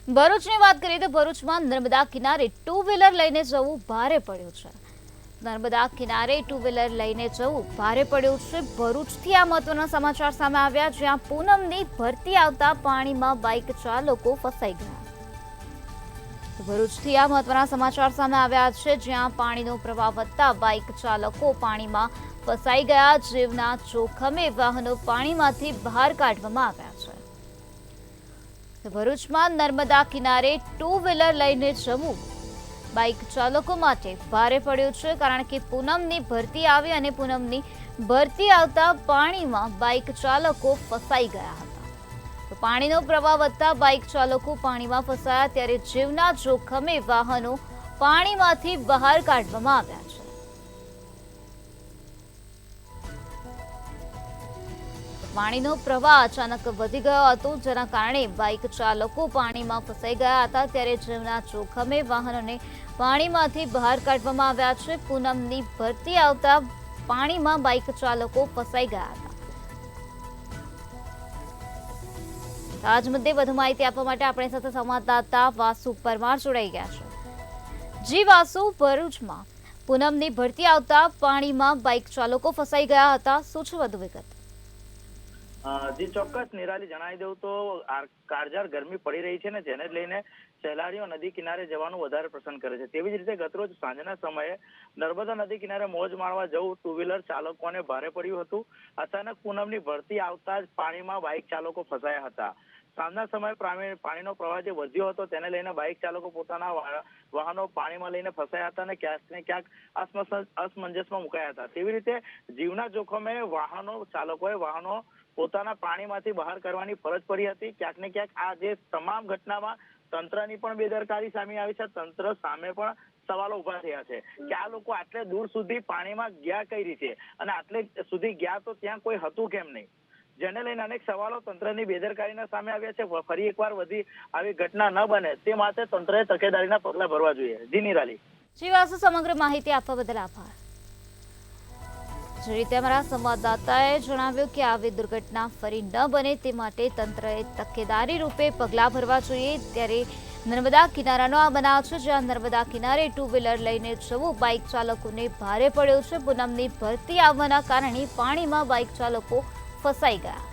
ભરૂચની વાત કરીએ તો ભરૂચમાં નર્મદા કિનારે ટુ વ્હીલર લઈને જવું ભારે પડ્યું છે। નર્મદા કિનારે ટુ વ્હીલર લઈને જવું ભારે પડ્યું છે। ભરૂચથી આ મહત્વના સમાચાર સામે આવ્યા, જ્યાં પૂનમની ભરતી આવતા પાણીમાં બાઇક ચાલકો ફસાઈ ગયા। ભરૂચથી આ મહત્વના સમાચાર સામે આવ્યા છે, જ્યાં પાણીનો પ્રવાહ વધતા બાઇક ચાલકો પાણીમાં ફસાઈ ગયા। જીવના જોખમે વાહનો પાણીમાંથી બહાર કાઢવામાં આવ્યા છે। ભરૂચમાં નર્મદા કિનારે ટુ વ્હીલર લઈને જવું બાઇક ચાલકો માટે ભારે પડ્યું છે, કારણ કે પૂનમની ભરતી આવી અને પૂનમની ભરતી આવતા પાણીમાં બાઇક ચાલકો ફસાઈ ગયા હતા। તો પાણીનો પ્રવાહ વધતા બાઇક ચાલકો પાણીમાં ફસાયા, ત્યારે જીવના જોખમે વાહનો પાણીમાંથી બહાર કાઢવામાં આવ્યા છે। પાણીનો પ્રવાહ અચાનક વધી ગયો હતો, જેના કારણે બાઇક ચાલકો પાણીમાં ફસાઈ ગયા હતા, ત્યારે જીવના જોખમે વાહનોને પાણીમાંથી બહાર કાઢવામાં આવ્યા છે। પૂનમની ભરતી આવતા પાણીમાં બાઇક ચાલકો ફસાઈ ગયા હતા। આ જ મુદ્દે વધુ માહિતી આપવા માટે આપણી સાથે સંવાદદાતા વાસુ પરમાર જોડાઈ ગયા છે। જી વાસુ, ભરૂચમાં પૂનમની ભરતી આવતા પાણીમાં બાઇક ચાલકો ફસાઈ ગયા હતા, શું છે વધુ વિગત? જી ચોક્કસ નિરાલી, જણાવી દઉં તો કાળઝાળ ગરમી પડી રહી છે ને, જેને લઈને સહેલાણીઓ નદી કિનારે જવાનું વધારે પસંદ કરે છે। તેવી જ રીતે ગતરોજ સાંજના સમયે નર્મદા નદી કિનારે મોજ માણવા જવું ટુ વ્હીલર ચાલકોને ભારે પડ્યું હતું। અચાનક પૂનમની ભરતી આવતા જ પાણીમાં બાઇક ચાલકો ફસાયા હતા। સાંજના સમયે પાણીનો પ્રવાહ જે વધ્યો હતો, તેને લઈને બાઇક ચાલકો પોતાના વાહનો પાણીમાં લઈને ફસાયા હતા અને ક્યાંક ને ક્યાંક અસમંજસમાં મુકાયા હતા। તેવી રીતે જીવના જોખમે વાહનો પોતાના પાણીમાંથી બહાર કરવાની ફરજ પડી હતી। ક્યાંક ને ક્યાંક આ જે તમામ ઘટનામાં તંત્રની પણ બેદરકારી સામે આવી છે। તંત્ર સામે પણ સવાલો ઉભા થયા છે કે આ લોકો આટલે દૂર સુધી પાણીમાં ગયા કઈ રીતે અને આટલે સુધી ગયા તો ત્યાં કોઈ હતું કેમ નહીં, જેને લઈને અનેક સવાલો તંત્રની બેદરકારીના સામે આવ્યા છે। ફરી એકવાર વધી આવી ઘટના ન બને તે માટે તંત્રએ તકેદારીના પગલા ભરવા જોઈએ। જી નિરાલી। જી વાસુ, સમગ્ર માહિતી આપવા બદલ આભાર। જે રીતે અમારા સંવાદદાતાએ જણાવ્યું કે આવી દુર્ઘટના ફરી ન બને તે માટે તંત્રએ તકેદારી રૂપે પગલાં ભરવા જોઈએ, ત્યારે નર્મદા કિનારાનો આ બનાવ છે, જ્યાં નર્મદા કિનારે ટુ વ્હીલર લઈને જવું બાઇક ચાલકોને ભારે પડ્યું છે। પૂનમની ભરતી આવવાના કારણે પાણીમાં બાઇક ચાલકો ફસાઈ ગયા।